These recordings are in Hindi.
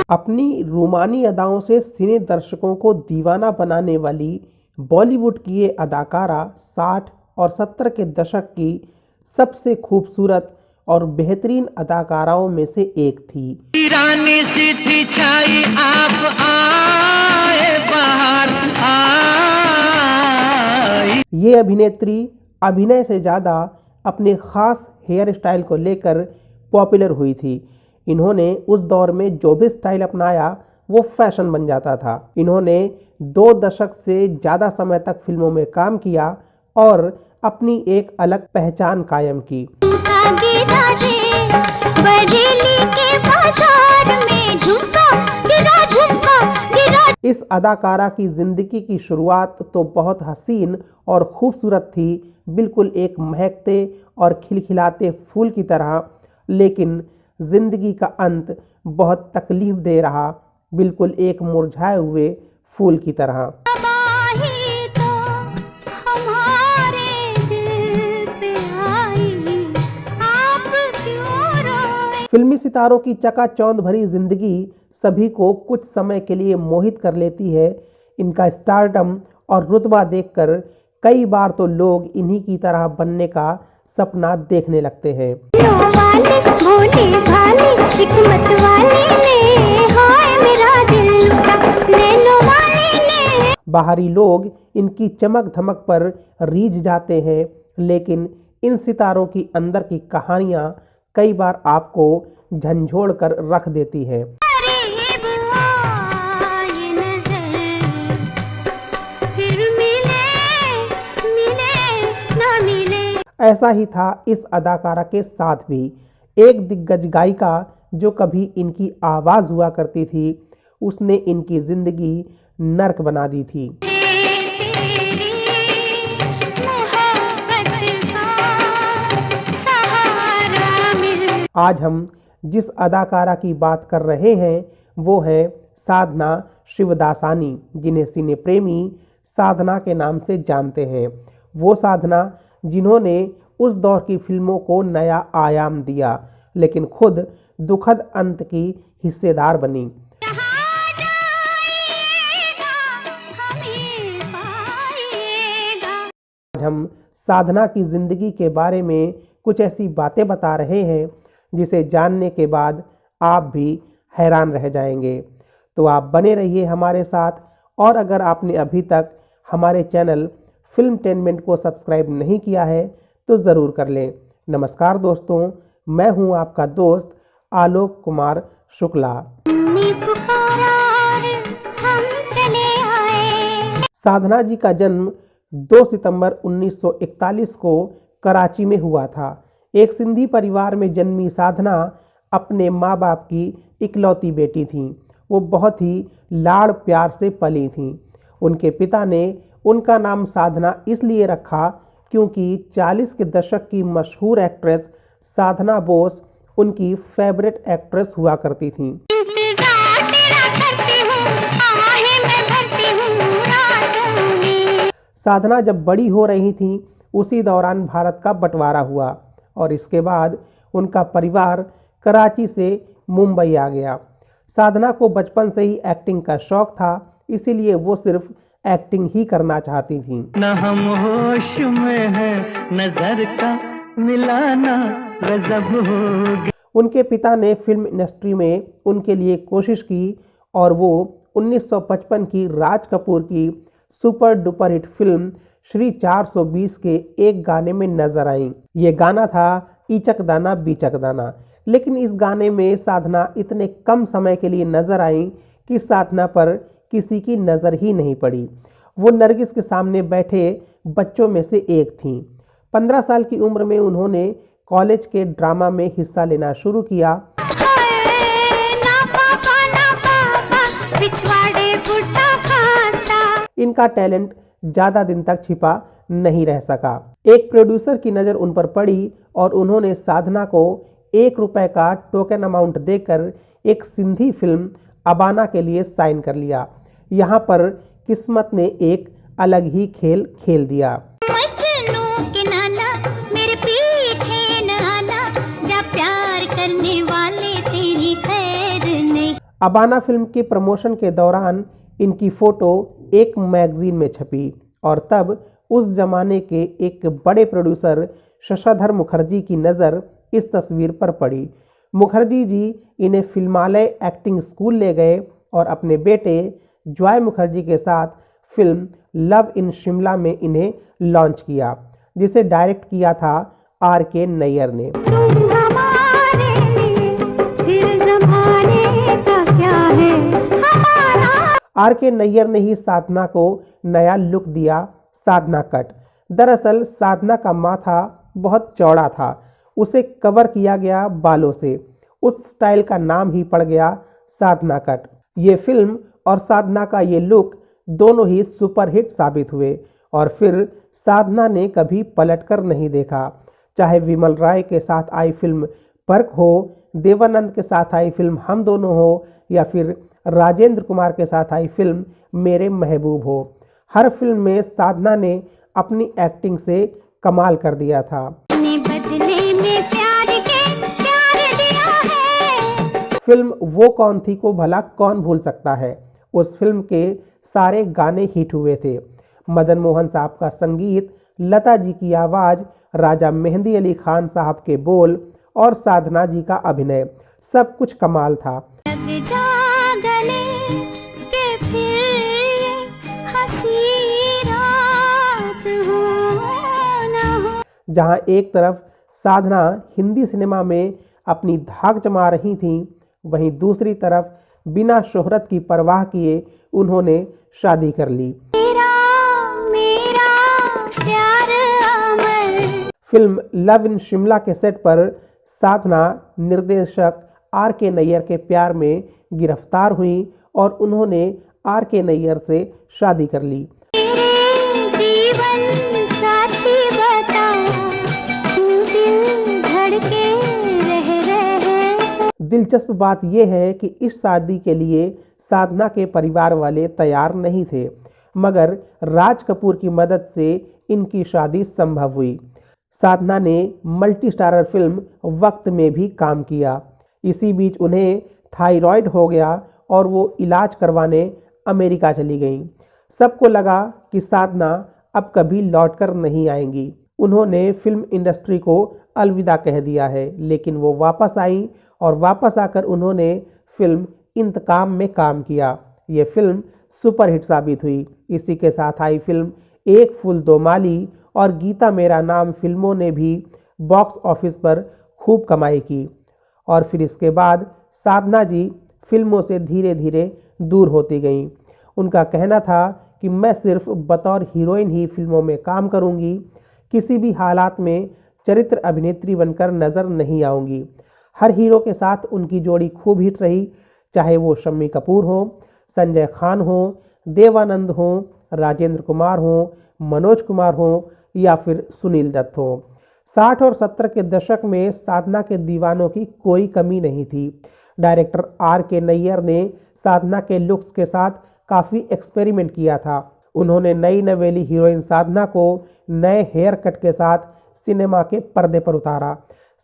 अपनी रूमानी अदाओं से सिने दर्शकों को दीवाना बनाने वाली बॉलीवुड की ये अदाकारा 60 और 70 के दशक की सबसे खूबसूरत और बेहतरीन अदाकाराओं में से एक थी। रानी सी थी छाई आप आए बाहर आई। ये अभिनेत्री अभिनय से ज़्यादा अपने ख़ास हेयर स्टाइल को लेकर पॉपुलर हुई थी। इन्होंने उस दौर में जो भी स्टाइल अपनाया वो फैशन बन जाता था। इन्होंने 2 दशक से ज़्यादा समय तक फिल्मों में काम किया और अपनी एक अलग पहचान कायम की। इस अदाकारा की ज़िंदगी की शुरुआत तो बहुत हसीन और खूबसूरत थी, बिल्कुल एक महकते और खिलखिलाते फूल की तरह, लेकिन ज़िंदगी का अंत बहुत तकलीफ दे रहा, बिल्कुल एक मुरझाए हुए फूल की तरह। फिल्मी सितारों की चकाचौंध भरी जिंदगी सभी को कुछ समय के लिए मोहित कर लेती है। इनका स्टारडम और रुतबा देखकर कई बार तो लोग इन्हीं की तरह बनने का सपना देखने लगते हैं। बाहरी लोग इनकी चमक धमक पर रीझ जाते हैं, लेकिन इन सितारों की अंदर की कहानियां कई बार आपको झंझोड़ कर रख देती हैं। ऐसा ही था इस अदाकारा के साथ भी। एक दिग्गज गायिका जो कभी इनकी आवाज़ हुआ करती थी, उसने इनकी ज़िंदगी नर्क बना दी थी। आज हम जिस अदाकारा की बात कर रहे हैं वो है साधना शिवदासानी, जिन्हें सिने प्रेमी साधना के नाम से जानते हैं। वो साधना जिन्होंने उस दौर की फिल्मों को नया आयाम दिया, लेकिन खुद दुखद अंत की हिस्सेदार बनी। आज हम साधना की जिंदगी के बारे में कुछ ऐसी बातें बता रहे हैं जिसे जानने के बाद आप भी हैरान रह जाएंगे। तो आप बने रहिए हमारे साथ, और अगर आपने अभी तक हमारे चैनल फिल्मटेनमेंट को सब्सक्राइब नहीं किया है तो ज़रूर कर लें। नमस्कार दोस्तों, मैं हूं आपका दोस्त आलोक कुमार शुक्ला। साधना जी का जन्म 2 सितंबर 1941 को कराची में हुआ था। एक सिंधी परिवार में जन्मी साधना अपने माँ बाप की इकलौती बेटी थीं। वो बहुत ही लाड़ प्यार से पली थीं। उनके पिता ने उनका नाम साधना इसलिए रखा क्योंकि 40 के दशक की मशहूर एक्ट्रेस साधना बोस उनकी फेवरेट एक्ट्रेस हुआ करती थीं। साधना जब बड़ी हो रही थीं, उसी दौरान भारत का बंटवारा हुआ और इसके बाद उनका परिवार कराची से मुंबई आ गया। साधना को बचपन से ही एक्टिंग का शौक था, इसीलिए वो सिर्फ एक्टिंग ही करना चाहती थीं। न हम होश में हैं, नजर का मिलाना गजब हो गया। उनके पिता ने फिल्म इंडस्ट्री में उनके लिए कोशिश की और वो 1955 की राज कपूर की super duper hit film Shri 420 के एक गाने में नजर आई। ये गाना था इचक दाना बीचक दाना, लेकिन इस गाने में साधना इतने कम समय के लिए नजर आई कि साधना पर किसी की नज़र ही नहीं पड़ी। वो नरगिस के सामने बैठे बच्चों में से एक थीं। 15 साल की उम्र में उन्होंने कॉलेज के ड्रामा में हिस्सा लेना शुरू किया। इनका टैलेंट ज़्यादा दिन तक छिपा नहीं रह सका। एक प्रोड्यूसर की नज़र उन पर पड़ी और उन्होंने साधना को 1 रुपए का टोकन अमाउंट देकर एक सिंधी फिल्म अबाना के लिए साइन कर लिया। यहाँ पर किस्मत ने एक अलग ही खेल खेल दिया। अबाना फिल्म के प्रमोशन के दौरान इनकी फ़ोटो एक मैगज़ीन में छपी और तब उस जमाने के एक बड़े प्रोड्यूसर शशधर मुखर्जी की नज़र इस तस्वीर पर पड़ी। मुखर्जी जी इन्हें फिल्मालय एक्टिंग स्कूल ले गए और अपने बेटे जॉय मुखर्जी के साथ फिल्म लव इन शिमला में इन्हें लॉन्च किया, जिसे डायरेक्ट किया था R.K. नैयर ने। R.K. नैयर ने ही साधना को नया लुक दिया, साधना कट। दरअसल साधना का माथा बहुत चौड़ा था, उसे कवर किया गया बालों से। उस स्टाइल का नाम ही पड़ गया साधना कट। ये फिल्म और साधना का ये लुक दोनों ही सुपरहिट साबित हुए और फिर साधना ने कभी पलटकर नहीं देखा। चाहे विमल राय के साथ आई फिल्म पर्क हो, देवानंद के साथ आई फिल्म हम दोनों हो या फिर राजेंद्र कुमार के साथ आई फिल्म मेरे महबूब हो, हर फिल्म में साधना ने अपनी एक्टिंग से कमाल कर दिया था। बदले में प्यार दिया है। फिल्म वो कौन थी को भला कौन भूल सकता है। उस फिल्म के सारे गाने हिट हुए थे। मदन मोहन साहब का संगीत, लता जी की आवाज़, राजा मेहंदी अली खान साहब के बोल और साधना जी का अभिनय, सब कुछ कमाल था। जहां एक तरफ साधना हिंदी सिनेमा में अपनी धाक जमा रही थीं, वहीं दूसरी तरफ बिना शोहरत की परवाह किए उन्होंने शादी कर ली। मेरा प्यार अमर। फिल्म लव इन शिमला के सेट पर साधना निर्देशक R.K. नैयर के प्यार में गिरफ्तार हुई और उन्होंने R.K. नैयर से शादी कर ली। दिलचस्प बात यह है कि इस शादी के लिए साधना के परिवार वाले तैयार नहीं थे, मगर राज कपूर की मदद से इनकी शादी संभव हुई। साधना ने मल्टी स्टारर फिल्म वक्त में भी काम किया। इसी बीच उन्हें थायराइड हो गया और वो इलाज करवाने अमेरिका चली गईं। सबको लगा कि साधना अब कभी लौटकर नहीं आएंगी, उन्होंने फिल्म इंडस्ट्री को अलविदा कह दिया है, लेकिन वो वापस आई और वापस आकर उन्होंने फिल्म इंतकाम में काम किया। ये फिल्म सुपरहिट साबित हुई। इसी के साथ आई फिल्म एक फूल दो माली और गीता मेरा नाम फिल्मों ने भी बॉक्स ऑफिस पर खूब कमाई की और फिर इसके बाद साधना जी फिल्मों से धीरे धीरे दूर होती गईं। उनका कहना था कि मैं सिर्फ बतौर हीरोइन ही फिल्मों में काम करूंगी, किसी भी हालात में चरित्र अभिनेत्री बनकर नज़र नहीं आऊंगी। हर हीरो के साथ उनकी जोड़ी खूब हिट रही, चाहे वो शम्मी कपूर हो, संजय खान हो, देवानंद हो, राजेंद्र कुमार हो, मनोज कुमार हो या फिर सुनील दत्त हो। 60 और 70 के दशक में साधना के दीवानों की कोई कमी नहीं थी। Director R.K. नैयर ने साधना के लुक्स के साथ काफ़ी एक्सपेरिमेंट किया था। उन्होंने नई नवेली हीरोइन साधना को नए हेयर कट के साथ सिनेमा के पर्दे पर उतारा।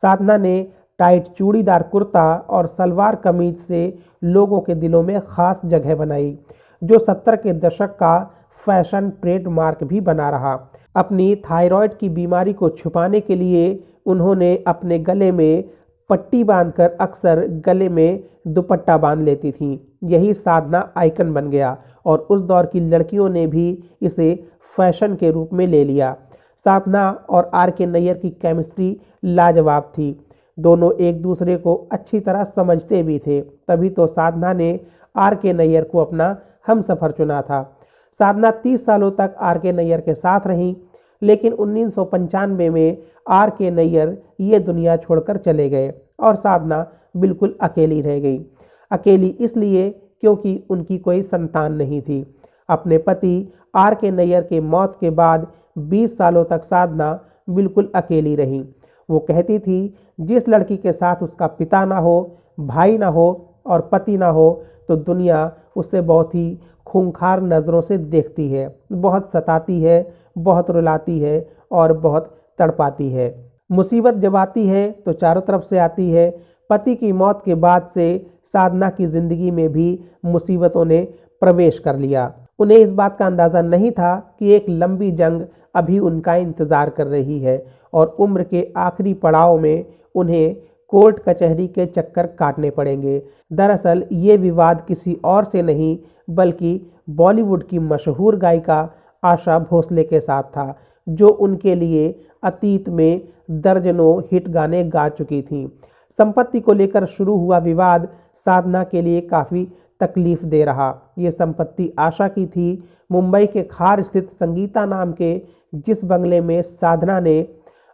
साधना ने टाइट चूड़ीदार कुर्ता और सलवार कमीज से लोगों के दिलों में खास जगह बनाई, जो 70 के दशक का फैशन ट्रेडमार्क भी बना रहा। अपनी थायराइड की बीमारी को छुपाने के लिए उन्होंने अपने गले में पट्टी बांधकर अक्सर गले में दुपट्टा बांध लेती थीं। यही साधना आइकन बन गया और उस दौर की लड़कियों ने भी इसे फैशन के रूप में ले लिया। साधना और R.K. नैयर की केमिस्ट्री लाजवाब थी। दोनों एक दूसरे को अच्छी तरह समझते भी थे, तभी तो साधना ने R.K. नैयर को अपना हमसफर चुना था। साधना 30 सालों तक R.K. नैयर के साथ रहीं, लेकिन 1995 में R.K. नैयर ये दुनिया छोड़कर चले गए और साधना बिल्कुल अकेली रह गई। अकेली इसलिए क्योंकि उनकी कोई संतान नहीं थी। अपने पति R.K. नैयर के मौत के बाद 20 सालों तक साधना बिल्कुल अकेली रही। वो कहती थी, जिस लड़की के साथ उसका पिता ना हो, भाई ना हो और पति ना हो, तो दुनिया उससे बहुत ही खूंखार नज़रों से देखती है, बहुत सताती है, बहुत रुलाती है और बहुत तड़पाती है। मुसीबत जब आती है तो चारों तरफ से आती है, पति की मौत के बाद से साधना की जिंदगी में भी मुसीबतों ने प्रवेश कर लिया। उन्हें इस बात का अंदाजा नहीं था कि एक लंबी जंग अभी उनका इंतजार कर रही है और उम्र के आखिरी पड़ाव में उन्हें कोर्ट कचहरी के चक्कर काटने पड़ेंगे। दरअसल ये विवाद किसी और से नहीं बल्कि बॉलीवुड की मशहूर गायिका आशा भोसले के साथ था, जो उनके लिए अतीत में दर्जनों हिट गाने गा चुकी थीं। संपत्ति को लेकर शुरू हुआ विवाद साधना के लिए काफ़ी तकलीफ दे रहा। ये संपत्ति आशा की थी। मुंबई के खार स्थित संगीता नाम के जिस बंगले में साधना ने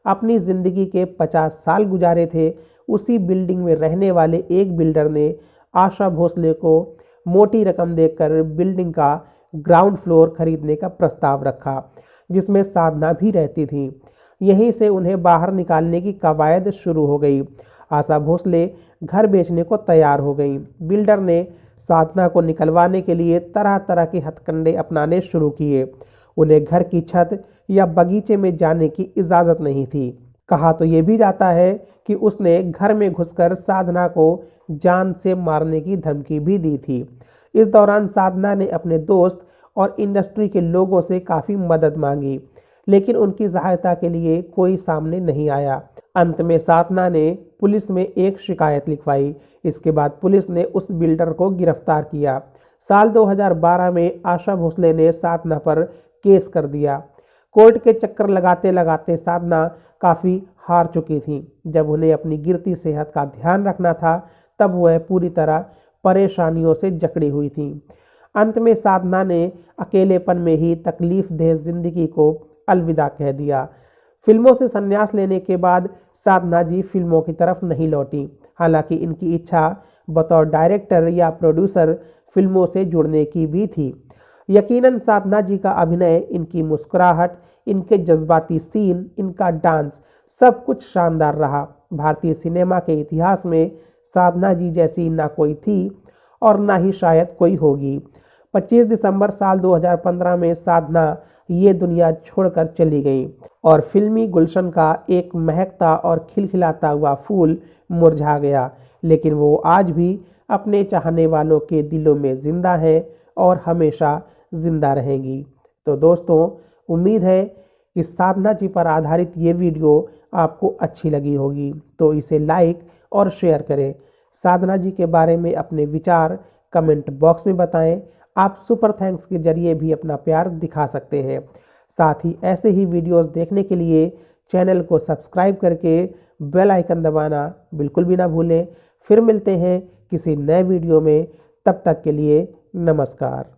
अपनी ज़िंदगी के 50 साल गुजारे थे, उसी बिल्डिंग में रहने वाले एक बिल्डर ने आशा भोसले को मोटी रकम देकर बिल्डिंग का ग्राउंड फ्लोर खरीदने का प्रस्ताव रखा, जिसमें साधना भी रहती थी। यहीं से उन्हें बाहर निकालने की कवायद शुरू हो गई। आशा भोसले घर बेचने को तैयार हो गई। बिल्डर ने साधना को निकलवाने के लिए तरह तरह के हथकंडे अपनाने शुरू किए। उन्हें घर की छत या बगीचे में जाने की इजाज़त नहीं थी। कहा तो ये भी जाता है कि उसने घर में घुसकर साधना को जान से मारने की धमकी भी दी थी। इस दौरान साधना ने अपने दोस्त और इंडस्ट्री के लोगों से काफ़ी मदद मांगी, लेकिन उनकी सहायता के लिए कोई सामने नहीं आया। अंत में साधना ने पुलिस में एक शिकायत लिखवाई। इसके बाद पुलिस ने उस बिल्डर को गिरफ्तार किया। साल 2012 में आशा भोसले ने साधना पर केस कर दिया। कोर्ट के चक्कर लगाते लगाते साधना काफ़ी हार चुकी थी। जब उन्हें अपनी गिरती सेहत का ध्यान रखना था, तब वह पूरी तरह परेशानियों से जकड़ी हुई थी। अंत में साधना ने अकेलेपन में ही तकलीफ देह जिंदगी को अलविदा कह दिया। फिल्मों से संन्यास लेने के बाद साधना जी फिल्मों की तरफ नहीं लौटी। हालांकि इनकी इच्छा बतौर डायरेक्टर या प्रोड्यूसर फिल्मों से जुड़ने की भी थी। यकीनन साधना जी का अभिनय, इनकी मुस्कुराहट, इनके जज्बाती सीन, इनका डांस, सब कुछ शानदार रहा। भारतीय सिनेमा के इतिहास में साधना जी जैसी ना कोई थी और ना ही शायद कोई होगी। 25 दिसंबर साल 2015 में साधना ये दुनिया छोड़कर चली गई और फिल्मी गुलशन का एक महकता और खिलखिलाता हुआ फूल मुरझा गया, लेकिन वो आज भी अपने चाहने वालों के दिलों में जिंदा है और हमेशा जिंदा रहेंगी। तो दोस्तों, उम्मीद है कि साधना जी पर आधारित ये वीडियो आपको अच्छी लगी होगी, तो इसे लाइक और शेयर करें। साधना जी के बारे में अपने विचार कमेंट बॉक्स में बताएं। आप सुपर थैंक्स के जरिए भी अपना प्यार दिखा सकते हैं। साथ ही ऐसे ही वीडियोस देखने के लिए चैनल को सब्सक्राइब करके बेल आइकन दबाना बिल्कुल भी ना भूलें। फिर मिलते हैं किसी नए वीडियो में, तब तक के लिए नमस्कार।